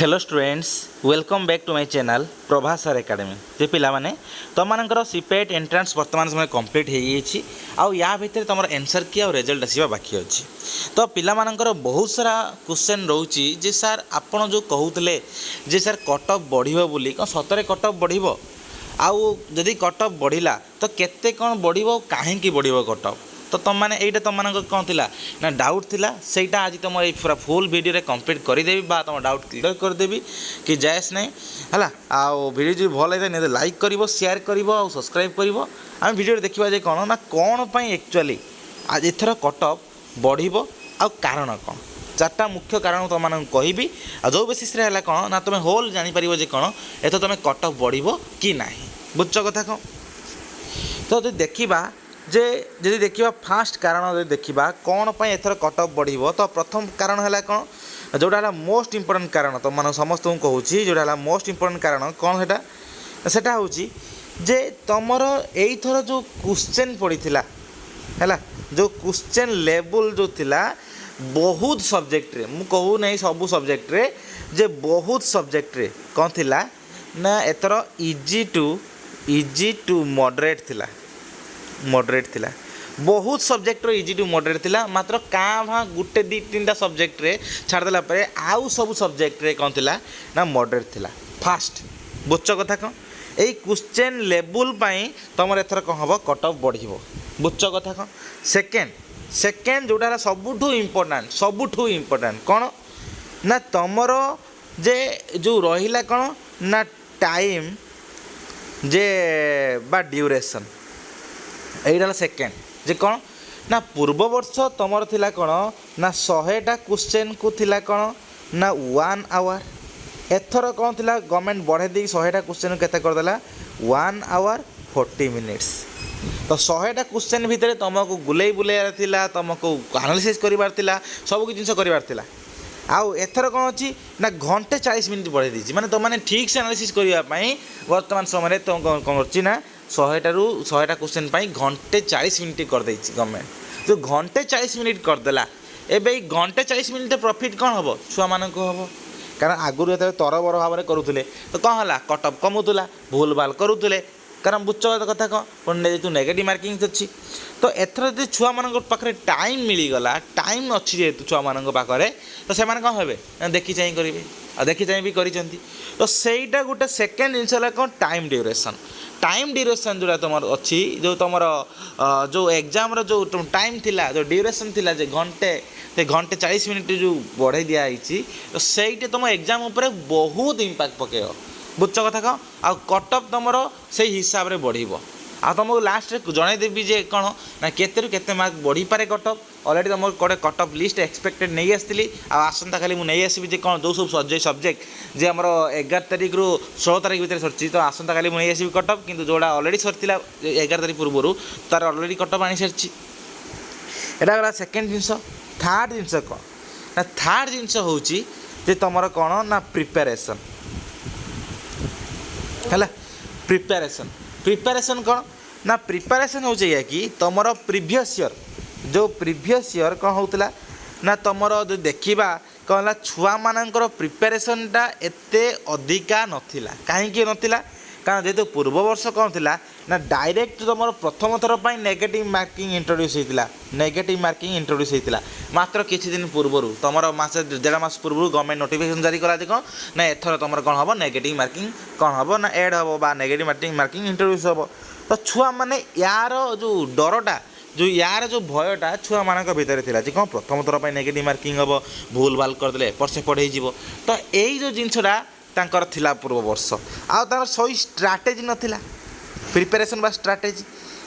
Hello students welcome back to my channel Prabhas sir academy जे पिला माने तुमर सीपेट एंट्रांस वर्तमान समय कंप्लीट हो जाइए आउ या भितर तुम आंसर की आ रिजल्ट आसवा बाकी अच्छी तो पिला मानकर बहुत सारा क्वेश्चन रोची जे सर आपण जो कहते जे सर कट ऑफ बढ़िबो बोली कौन सतरे कट ऑफ बढ़िबो आउ जदि कट ऑफ बढ़िला तो केते कौन बढ़िबो काहेकि बढ़िबो कट ऑफ तो तुम मैंने यहाँ तुम मान कौन थी ना डाउट थिला सेटा आज तुम ये पूरा फुल वीडियो रे कंप्लीट करदेवी बा तुम डाउट क्लियर करदेवी कि जायस नहीं है आउ वीडियो जो भल है लाइक कर शेयर कर सब्सक्राइब कर आम वीडियो देखा जे कौन ना कौन एक्चुअली आज एथर कट ऑफ बढ़िबो आ कारण कौन चार्टा मुख्य कारण तुम मान कहबी आ जो बेसिस रे है कौन ना तुम होल जापर जे कौन एथर तुम कट ऑफ बढ़िबो कि ना बुझ कथा कौन तो देखा जे जदि देखा फास्ट कारण जब देखा कौन पर एथर कट ऑफ बढ़िबो तो प्रथम कारण है कौन जोड़ा मोस्ट इंपोर्टेंट कारण तो मान समस्त कहूँ जोड़ा मोस्ट इंपोर्टेंट कारण कौन सेटा हूँ जे तुमर एथर जो क्वेश्चन पड़ीला है जो क्वेश्चन लेवल जो थिला बहुत सब्जेक्ट रे मु कहू नहीं सब सब्जेक्ट रे जे बहुत सब्जेक्ट रे कौन थिला ना एथर इजी टू मॉडरेट थिला मॉडरेट थिला बहुत सब्जेक्ट इजी टू मॉडरेट थिला मात्र काँ भाँ गुटे दी तीन सब्जेक्ट रे छाड़देला परे आउ सब सब्जेक्ट रे कौन थिला ना मॉडरेट थिला फास्ट बुझ कथा कौन यही क्वेश्चन लेवल पाई तुम एथर कौन हम कट ऑफ बढ़िबो बुझ कथा कौन सेकेंड जोड़ा सबुठू इम्पोर्टेंट कौन ना तुमर जे जो रहिला कौन ना टाइम जे बा ड्यूरेशन यही सेकेंड जे कौन ना पूर्व वर्ष तुमर थिला कौन ना 100टा क्वेश्चन को थिला कौन ना 1 आवर एथर कौन थिला गवर्नमेंट बढ़े दी 100टा क्वेश्चन केते करदेला 1 आवर 40 मिनिट्स तो 100टा क्वेश्चन भितर तुमको गुले बुलाइबार थिला तुमको एनालिसिस करिबार थिला सब कि जिनस करिबार थिला आउ एथर कौन अच्छी ना घंटे 40 मिनिट बढ़े दी मैंने तुम मैंने ठीक से एनालिसिस करने वर्तमान समय तुम कौन कर 100टा क्वेश्चन घंटे 40 मिनिट करदे गवर्नमेंट जो घंटे 40 मिनिट करदेला एवं घंटे 40 मिनिट प्रॉफिट कौन हम छुआ मान हम कारण आगुरी जो तरबर भाव में करुले तो कौन है कट ऑफ कमुला भूल भाल करुले कारण बुझ कथा कौन पुणी जेहतु नेगेटिव मार्किंग अच्छी तो एथर जो छुआ मान पाखे टाइम मिलगला टाइम अच्छी जेहतु छुआ मान पाखे तो से कौन हे देखी चाह करेंगे आ देखी चाह भी कर तो सहीटा गोटे सेकेंड जिनस कौन टाइम ड्यूरेशन जोड़ा तुम अच्छी जो तुम जो एग्जाम जो टाइम थिला जो ड्यूरेशन थिला जे घंटे 40 मिनिट जो बढ़े दिखाई तो सहीटे तुम एग्जाम उपर बहुत इम्पैक्ट पकेब बुझ कथा कौन आ कट ऑफ तुम से हिसाब से बढ़ आ तुमको लास्ट जनईदेवी जे कौन ना केते मार्क बढ़ी पारे कट ऑफ अलरेडी तुम कड़े कट ऑफ लिस्ट एक्सपेक्टेड नहीं आसती आसंता खाली मुझे आसबि कौन जो सब सब्जेक्ट जे आम 11 तारिख रु 16 तारिख भितर सरी तो आसंता खाली मुझे आसबि कट ऑफ किंतु जोड़ा अलरेडी सरी 11 तारिख पूर्व तार अलरेडी कट ऑफ आनी सारी एटा गला सेकेंड जिनस थर्ड जिनस कौन ना थर्ड जिनस हूँ तुम कौन ना प्रिपेरेसन है प्रिपेरेसन कौन ना प्रिपेरेसन हो कि तुम प्रीवियस ईयर कौन होता ना तुम जो देखा कौन छुआ मानकर प्रिपेरेसनटा एते अधिका नथिला कहीं नथिला कारण जेहेतु पूर्व वर्ष कौन थी ना डायरेक्ट तुम प्रथम थर पर नेगेटिव मार्किंग इंट्रोड्यूस होता मात्र किसी दिन पूर्व तुम मस 1.5 मास पूर्व गवर्नमेंट नोटिफिकेशन जारी कला कौन ना एथर तुम कौन हम नेगेटिव मार्किंग कौन हम ना एड हम नेगेटिव मार्किंग इंट्रोड्यूस हम तो छुआ मैंने यार जो डरटा जो यार जो भयटा छुआ मान भितर थी कौन प्रथम थर पर नेगेटिव मार्किंग हम भूल भाल करदे एपट सेपट हो तो यही जो जिनसटा तांकर थिला पूर्व वर्ष आ तार सही स्ट्राटेजी नथिला प्रिपेरेसन बा स्ट्राटेजी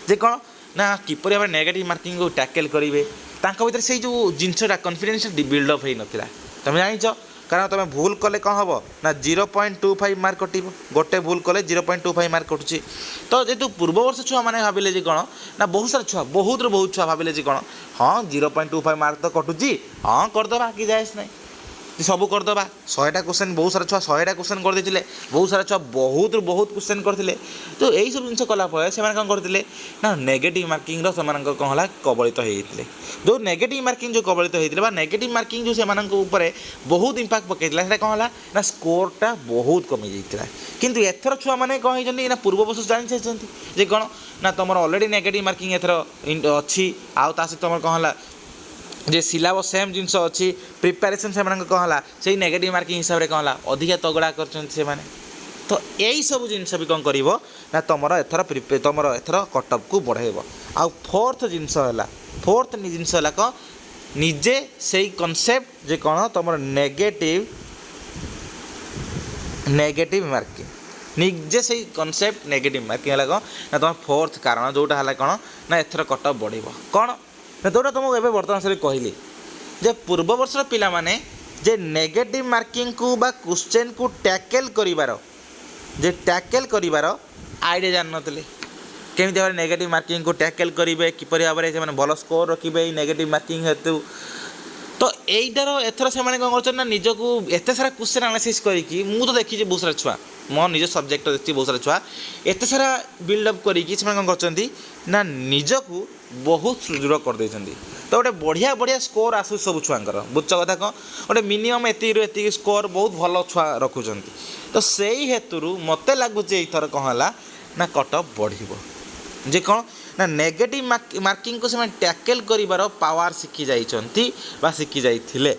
जे कौन ना किपर भाव नेगेटिव मार्किंग को टैकल करेंगे भीतर से जो जिनसटा कॉन्फिडेंस बिल्डअप हो नाला तुम जाच कारण तुम भूल कले कौन हम ना 0.25 मार्क कट गोटे भूल कले 0.25 मार्क कटुची तो जेहतु पूर्व वर्ष छुआ मैंने भाविले कौन ना बहुत सारा छुआ बहुत छुआ भाविले कौन हाँ 0.25 मार्क तो कटुची हाँ करदे कि जायस नहीं ସବୁ କରିଦେବା 100ଟା କ୍ୱେଶ୍ଚନ୍ ବହୁତ ସାରା ଛୁଆ 100ଟା କ୍ୱେଶ୍ଚନ୍ କରିଦେଇଥିଲେ ବହୁତ ସାରା ଛୁଆ ବହୁତରୁ ବହୁତ କ୍ୱେଶ୍ଚନ୍ କରିଥିଲେ ତ ଏଇସବୁ ଜିନିଷ କଲା ପରେ ସେମାନେ କ'ଣ କରିଥିଲେ ନା ନେଗେଟିଭ୍ ମାର୍କିଂର ସେମାନଙ୍କର କ'ଣ ହେଲା କବଳିତ ହେଇଯାଇଥିଲେ ଯେଉଁ ନେଗେଟିଭ୍ ମାର୍କିଂ ଯେଉଁ କବଳିତ ହେଇଥିଲେ ବା ନେଗେଟିଭ୍ ମାର୍କିଂ ଯେଉଁ ସେମାନଙ୍କ ଉପରେ ବହୁତ ଇମ୍ପାକ୍ଟ ପକାଇଥିଲା ସେଇଟା କ'ଣ ହେଲା ନା ସ୍କୋରଟା ବହୁତ କମିଯାଇଥିଲା କିନ୍ତୁ ଏଥର ଛୁଆମାନେ କ'ଣ ହେଇଛନ୍ତି ନା ପୂର୍ବବର୍ଷ ଜାଣିଛନ୍ତି ଯେ କ'ଣ ନା ତୁମର ଅଲରେଡ଼ି ନେଗେଟିଭ୍ ମାର୍କିଂ ଏଥର ଅଛି ଆଉ ତା ସହିତ ତୁମର କ'ଣ ହେଲା ଯେ ସିଲାବସ୍ ସେମ୍ ଜିନିଷ ଅଛି ପ୍ରିପାରେସନ୍ ସେମାନଙ୍କ କ'ଣ ହେଲା ସେଇ ନେଗେଟିଭ୍ ମାର୍କିଂ ହିସାବରେ କ'ଣ ହେଲା ଅଧିକା ତଗଡ଼ା କରିଛନ୍ତି ସେମାନେ ତ ଏଇସବୁ ଜିନିଷ ବି କ'ଣ କରିବ ନା ତୁମର ଏଥର କଟଅଫ୍କୁ ବଢ଼ାଇବ ଆଉ ଫୋର୍ଥ ଜିନିଷ ହେଲା କ'ଣ ନିଜେ ସେଇ କନସେପ୍ଟ ଯେ କ'ଣ ତୁମର ନେଗେଟିଭ୍ ମାର୍କିଂ ନିଜେ ସେଇ କନସେପ୍ଟ ନେଗେଟିଭ୍ ମାର୍କିଂ ହେଲା କ'ଣ ନା ତୁମ ଫୋର୍ଥ କାରଣ ଯେଉଁଟା ହେଲା କ'ଣ ନା ଏଥର କଟଅଫ୍ ବଢ଼ିବ କ'ଣ ନା ଯେଉଁଟା ତୁମକୁ ଏବେ ବର୍ତ୍ତମାନ ସାରି କହିଲି ଯେ ପୂର୍ବ ବର୍ଷର ପିଲାମାନେ ଯେ ନେଗେଟିଭ୍ ମାର୍କିଂକୁ ବା କ୍ୱେଶ୍ଚନ୍କୁ ଟ୍ୟାକେଲ୍ କରିବାର ଆଇଡ଼ିଆ ଜାଣିନଥିଲେ କେମିତି ଭାବରେ ନେଗେଟିଭ୍ ମାର୍କିଂକୁ ଟ୍ୟାକେଲ୍ କରିବେ କିପରି ଭାବରେ ସେମାନେ ଭଲ ସ୍କୋର୍ ରଖିବେ ଏଇ ନେଗେଟିଭ୍ ମାର୍କିଂ ହେତୁ ତ ଏଇଟାର ଏଥର ସେମାନେ କ'ଣ କରୁଛନ୍ତି ନା ନିଜକୁ ଏତେ ସାରା କ୍ୱେଶ୍ଚନ୍ ଆନାଲିସିସ୍ କରିକି ମୁଁ ତ ଦେଖିଛି ବହୁତ ସାରା ଛୁଆ ମୋ ନିଜ ସବଜେକ୍ଟ ଦେଖିଛି ବହୁତ ସାରା ଛୁଆ ଏତେ ସାରା ବିଲ୍ଡଅପ୍ କରିକି ସେମାନେ କ'ଣ କରୁଛନ୍ତି ନା ନିଜକୁ ବହୁତ ସୁଦୃଢ଼ କରିଦେଇଛନ୍ତି ତ ଗୋଟେ ବଢ଼ିଆ ସ୍କୋର୍ ଆସୁଛି ସବୁ ଛୁଆଙ୍କର ବୁଝ କଥା କ'ଣ ଗୋଟେ ମିନିମମ୍ ଏତିକିରୁ ଏତିକି ସ୍କୋର୍ ବହୁତ ଭଲ ଛୁଆ ରଖୁଛନ୍ତି ତ ସେଇ ହେତୁରୁ ମୋତେ ଲାଗୁଛି ଏଇଥର କ'ଣ ହେଲା ନା କଟଅଫ୍ ବଢ଼ିବ ଯେ କ'ଣ ନା ନେଗେଟିଭ୍ ମାର୍କିଂକୁ ସେମାନେ ଟ୍ୟାକେଲ୍ କରିବାର ପାୱାର ଶିଖି ଯାଇଛନ୍ତି ବା ଶିଖି ଯାଇଥିଲେ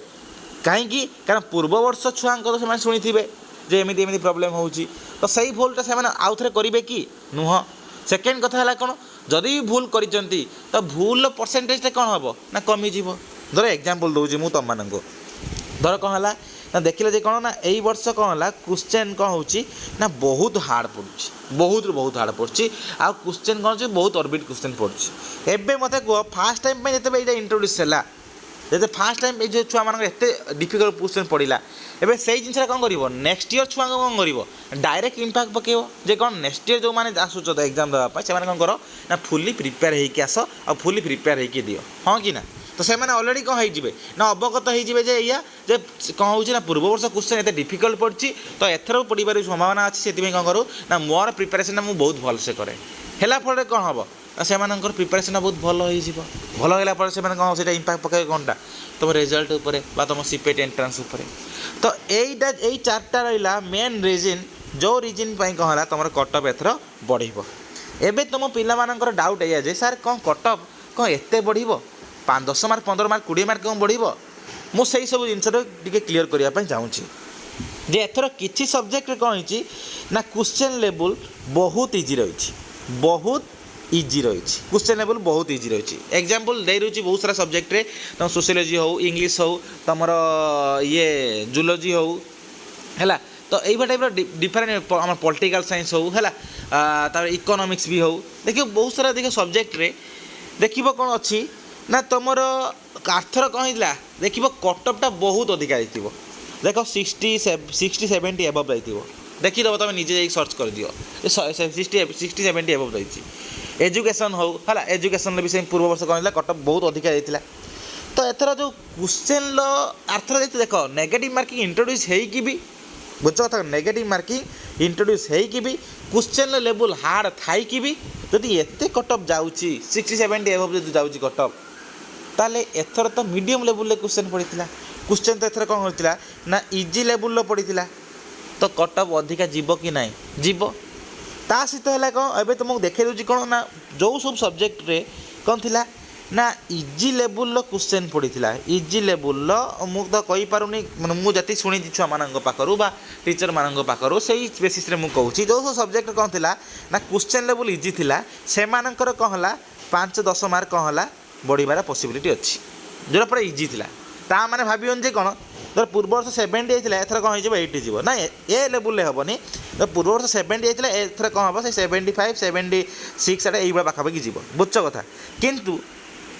କାହିଁକି କାରଣ ପୂର୍ବବର୍ଷ ଛୁଆଙ୍କ ତ ସେମାନେ ଶୁଣିଥିବେ ଯେ ଏମିତି ପ୍ରୋବ୍ଲେମ୍ ହେଉଛି ତ ସେଇ ଭୁଲଟା ସେମାନେ ଆଉ ଥରେ କରିବେ କି ନୁହଁ ସେକେଣ୍ଡ କଥା ହେଲା କ'ଣ ଯଦି ବି ଭୁଲ କରିଛନ୍ତି ତ ଭୁଲର ପରସେଣ୍ଟେଜଟା କ'ଣ ହେବ ନା କମିଯିବ ଧର ଏକ୍ଜାମ୍ପଲ୍ ଦେଉଛି ମୁଁ ତୁମମାନଙ୍କୁ ଧର କ'ଣ ହେଲା ନା ଦେଖିଲେ ଯେ କ'ଣ ନା ଏଇ ବର୍ଷ କ'ଣ ହେଲା କ୍ୱେଶ୍ଚନ୍ କ'ଣ ହେଉଛି ନା ବହୁତ ହାର୍ଡ଼ ପଡ଼ୁଛି ବହୁତରୁ ବହୁତ ହାର୍ଡ଼ ପଡ଼ୁଛି ଆଉ କ୍ୱେଶ୍ଚନ୍ କ'ଣ ହେଉଛି ବହୁତ ଅର୍ବିଟ୍ କ୍ୱେଶ୍ଚନ୍ ପଡ଼ୁଛି ଏବେ ମୋତେ କୁହ ଫାର୍ଷ୍ଟ ଟାଇମ୍ ପାଇଁ ଯେତେବେଳେ ଏଇଟା ଇଣ୍ଟ୍ରୋଡ୍ୟୁସ୍ ହେଲା ଯେତେ ଫାର୍ଷ୍ଟ ଟାଇମ୍ ଏଇ ଯେଉଁ ଛୁଆମାନଙ୍କର ଏତେ ଡିଫିକଲ୍ଟ କ୍ୱେଶ୍ଚନ୍ ପଡ଼ିଲା ଏବେ ସେଇ ଜିନିଷଟା କ'ଣ କରିବ ନେକ୍ସଟ ଇୟର୍ ଛୁଆଙ୍କୁ କ'ଣ କରିବ ଡାଇରେକ୍ଟ ଇମ୍ପାକ୍ଟ ପକାଇବ ଯେ କ'ଣ ନେକ୍ସଟ ଇୟର୍ ଯେଉଁମାନେ ଆସୁଛନ୍ତି ଏକ୍ଜାମ୍ ଦେବା ପାଇଁ ସେମାନେ କ'ଣ କର ନା ଫୁଲି ପ୍ରିପେୟାର ହେଇକି ଆସ ଆଉ ଫୁଲି ପ୍ରିପେୟାର ହେଇକି ଦିଅ ହଁ କି ନା ତ ସେମାନେ ଅଲରେଡ଼ି କ'ଣ ହେଇଯିବେ ନା ଅବଗତ ହେଇଯିବେ ଯେ ଏଇଆ ଯେ କ'ଣ ହେଉଛି ନା ପୂର୍ବବର୍ଷ କ୍ୱେଶ୍ଚନ୍ ଏତେ ଡିଫିକଲ୍ଟ ପଡ଼ିଛି ତ ଏଥର ପଡ଼ିବାର ସମ୍ଭାବନା ଅଛି ସେଥିପାଇଁ କ'ଣ କରୁ ନା ମୋର ପ୍ରିପାରେସନ୍ଟା ମୁଁ ବହୁତ ଭଲସେ କରେ ହେଲା ଫଳରେ କ'ଣ ହେବ ସେମାନଙ୍କର ପ୍ରିପାରେସନ୍ଟା ବହୁତ ଭଲ ହେଇଯିବ ଭଲ ହେଲା ପରେ ସେମାନେ କ'ଣ ସେଇଟା ଇମ୍ପାକ୍ଟ ପକାଇବେ କ'ଣଟା ତୁମ ରେଜଲ୍ଟ ଉପରେ ବା ତୁମ ସିପେଟ୍ ଏଣ୍ଟ୍ରାନ୍ସ ଉପରେ ତ ଏଇ ଚାରିଟା ରହିଲା ମେନ୍ ରିଜିନ୍ ଯେଉଁ ରିଜିନ୍ ପାଇଁ କ'ଣ ହେଲା ତୁମର କଟଅଫ୍ ଏଥର ବଢ଼ିବ ଏବେ ତୁମ ପିଲାମାନଙ୍କର ଡାଉଟ୍ ଏଇଆ ଯେ ସାର୍ କ'ଣ କଟଅଫ୍ କ'ଣ ଏତେ ବଢ଼ିବ 10 ମାର୍କ 15 ମାର୍କ 20 ମାର୍କ କ'ଣ ବଢ଼ିବ ମୁଁ ସେଇ ସବୁ ଜିନିଷଟା ଟିକେ କ୍ଲିୟର୍ କରିବା ପାଇଁ ଚାହୁଁଛି ଯେ ଏଥର କିଛି ସବଜେକ୍ଟରେ କ'ଣ ହେଇଛି ନା କ୍ୱେଶ୍ଚନ୍ ଲେବୁଲ୍ ବହୁତ ଇଜି ରହିଛି क्वेश्चन लेवल बहुत इजी रही एग्जाम्पल दे रही बहुत सारा सब्जेक्ट रे तुम सोशियोलॉजी हो इंग्लिश हो तुम ये जूलॉजी हो है तो यही टाइप डिफरेंट आम पॉलिटिकल साइंस हो है इकोनॉमिक्स भी हो देखिए बहुत सारा देख सब्जेक्ट रे देखिए कौन अच्छी ना तुम आर्थर कौन होता देखिए कटअपटा बहुत अधिका देख 60-70 एबव रही देखीदेव तुम निजे सर्च कर दियो 60-70 एबव रही एजुकेशन हो है एजुकेशन भी सेम पूर्व वर्ष कौन कटअप बहुत अधिका जाता तो एथर जो क्वेश्चन आर्थर देखते देख नेगेटिव मार्किंग इंट्रोड्यूस होगी भी बुझ कथा नेगेटिव मार्किंग इंट्रोड्यूस होगी भी क्वेश्चन लेवल हार्ड थी भी जदि एत कटअप जाऊँगी 60-70 एबव जो जाऊँगी कटअप ताले एथर तो मीडियम लेवल क्वेश्चन पड़ता क्वेश्चन तो एथर कौन होता ना इजी लेवल पड़ता तो कटअप अधिका जीव कि ना जीव ता सहित है कौन एवं तुमको देखे दूसरी कौन ना जो सब सब्जेक्ट रे कौन थिला ना इजी लेवल क्वेश्चन पड़ता इजी लेवल मुझे तो कही पारुनी मुझे शुणी छुआ मान पाखु बा टीचर मान पाखु से बेसीस मुझे कहूँ जो सब सब्जेक्ट कौन थिला ना क्वेश्चन लेवल इजी थिला से मानकर कौन है 5-10 मार्क कौन है बढ़िबार पॉसिबिलिटी अच्छी जोटा पूरा इजी थिला ता माने भाबियोन जे कौन धर पूर्व वर्ष 70 होता एथर कौन हो 80 जीव ना ए लेवल हेनी तो पूर्व वर्ष 70 होता एथर कौन हम से 75-76 आड़े ये पाखापाखि जीव बुझ कथा किंतु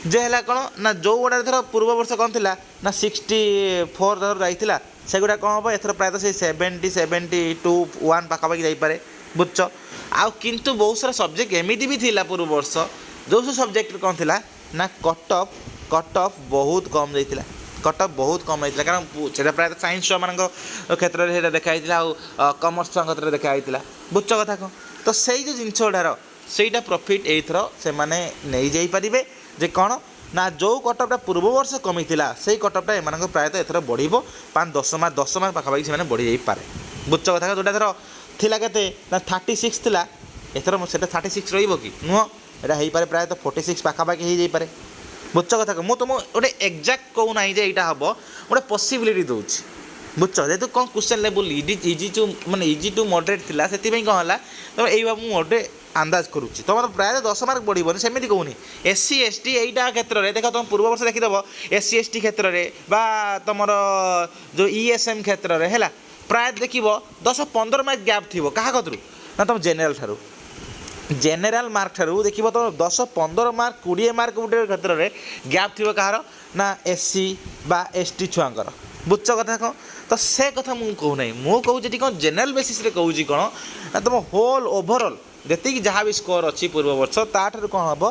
जे है कौन ना जो गुड़ा धर पूर्व वर्ष कौन थी ना 64 धर जाइला से गुड़ा कौन हम एथर प्रायतः से 70-72-1 पाखापाखि जापे बुझ आउ किंतु बहुत सारा सब्जेक्ट एमती भी थी पूर्व वर्ष जो सब सब्जेक्ट कौन थी ना कट ऑफ बहुत कम जाइला कटअफ बहुत कम होता कारण से प्रायः साइंस छुआ मान क्षेत्र में देखाई कमर्स छुआ क्षेत्र में देखाई बुझ कथा कौन तो से जो जिनस गुड़ार सेटा प्रॉफिट एथर से मैंने नहीं जापारे जे कौन ना जो कटअपटा पूर्व वर्ष कमी से कटअपटा एम प्रायतः एथर बढ़ 5-10 मार्क 10 मार्क पाखापाखि से बढ़ी जापे बुझ कथा जोटा धर थिला केते ना 36 थिला एथर से 36 रही कि नुह यहाँ हो पारे प्रायतः 46 पाखापाखि हो जापे बुझ कथा मुझे तुम गोटे एक्जाक्ट कहूना जे यहाँ हम गोटे पसिबिलिटी दूसरी बुझ जेहतु कौन क्वेश्चन लेवल इजी टू माने इजी टू मॉडरेट थिला से कौन है तुम यही गोटे अंदाज करुच्ची तुम प्राय 10 मार्क बढ़ोनी सेमती कहूनी SC ST यहीटा क्षेत्र में देख तुम पूर्व वर्ष देखीद SC ST क्षेत्र में बा तुम जो ESM क्षेत्र में है प्राय देख 10-15 मार्क गैप थी क्या कतरू ना तुम जेनेल मार्क ठारू देख तुम 10-15 मार्क 20 मार्क गोटे क्षेत्र में गैप थी कहार ना SC बा ST छुआंकर बुझ कथा कौन तो से कथा मुझे कहूना मुझे कौन जेनेल बेसीस कहूँ कौन ना तुम होल ओभरऑल जी जहाँ भी स्कोर अच्छी पूर्व वर्ष ताठू कौन हम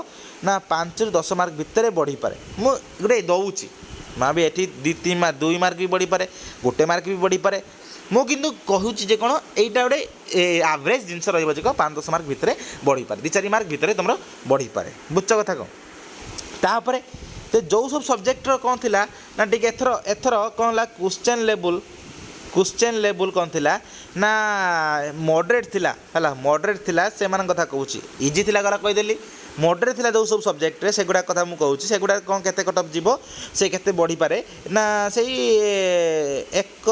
ना 5-10 मार्क भितर बढ़ी पारे मुझे दौची माँ भी ये 2 मार्क भी बढ़ी पारे 1 मार्क भी बढ़ी पारे मुझे कहूँ कौन यहीटा गोटे एवरेज जिनस रही 5-10 मार्क भितर बढ़ी पारे 2-4 मार्क भितर तुम बढ़ी पारे बुझ कथा कौन तापर तो जो सब सब्जेक्ट कौन थी ना टी एथर कौन है क्वेश्चन लेवल कौन थी ना मॉडरेट थिला है मॉडरेट थिला से कथा कहूँ इजी थिला गला कहीदेली मॉडरेट थिला जो सब सब्जेक्ट से गुड़ा कथा मुझे कहूँ से गुड़ा कौन केते कटअप जीवो से केते बढ़ी पारे ना से 1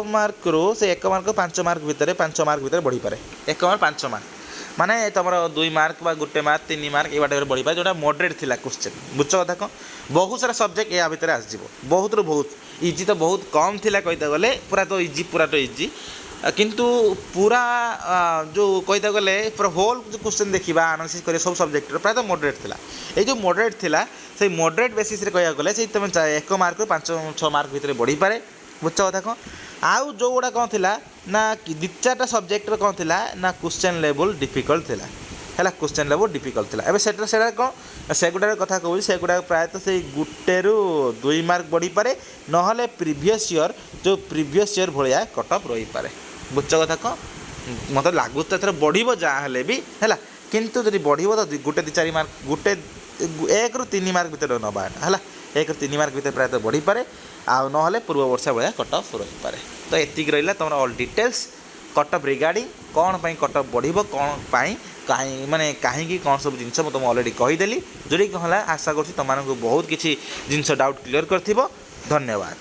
मार्क रू से 1 मार्क 5 मार्क भितर 5 मार्क भितर बढ़ी पारे 1 मार्क 5 मार्क माने तुम 2 मार्क बा 1 मार्क 3 मार्क ये बाटे बढ़ी पाए जोटा मॉडरेट थिला क्वेश्चन बुझ कथा कौन बहुत सारा सब्जेक्ट या भितर आसजिव बहुत रू बहुत इजी तो बहुत कम थिला कहते गले पूरा तो इजी किंतु पूरा जो कहते गले पूरा होल जो क्वेश्चन देखा आनालिसिस करिए सब सब्जेक्ट प्राय तो मॉडरेट थिला ये जो मॉडरेट थिला से मॉडरेट बेसिस रे कहया गले से तुम 1 मार्क 5-6 मार्क भितर बढ़ी पारे बुझ कथा कौन आउ जो गुड़ा कौन थिला ना 2-4टा सब्जेक्ट कौन थिला ना क्वेश्चन लेवल डिफिकल्ट थिला है क्वेश्चन लेवल डिफिकल्ट थिला एबे सेटा कौन से गुड़ा कथा कहूँ से गुड़ा प्रायतः से 1-2 मार्क बढ़ी पारे नहले प्रीवियस ईयर जो प्रीवियस ईयर भाया कटअप रही पारे बुझ कथा कौन मत लगुच तो एथर बढ़ जहाँ भी है किंतु जब बढ़ तो 1-2-4 मार्क 1-3 मार्क भितर नवा है 1-3 मार्क भितर प्रायतः बढ़ी पारे आ ना पूर्व वर्ष भाया कटअप रही पारे तो एति रहा तुम ऑल डिटेल्स कटअप रिगार्डिंग कौन पाई कटअप बढ़ कौन पाई कहीं माने कहीं कौन सब जिन तुम ऑलरेडी कहीदेली जोड़ी कहला आशा करुँच तुमको बहुत किसी जिनस डाउट क्लियर कर धन्यवाद।